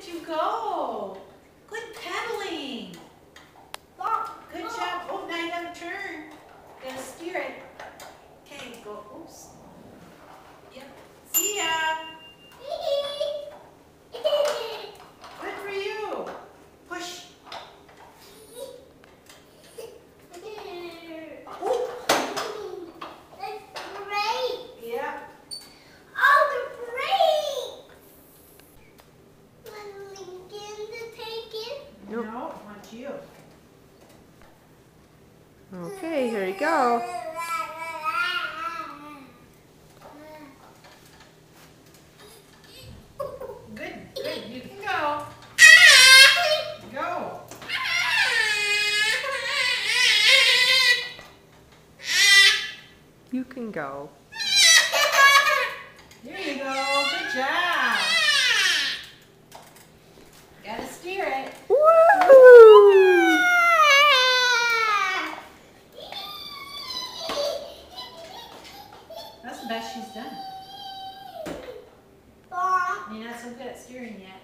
did you go? Good pedaling. Good job. Oh, now you gotta turn. You gotta steer it. Okay, go. Oops. Yep. See ya. Good for you. Push. Ooh. Yeah. No, I want you. Okay, here you go. Good, good. You can go. Go. You can go. There you go. Good job. Gotta steer it. Woo! That's the best she's done. You're not so good at steering yet.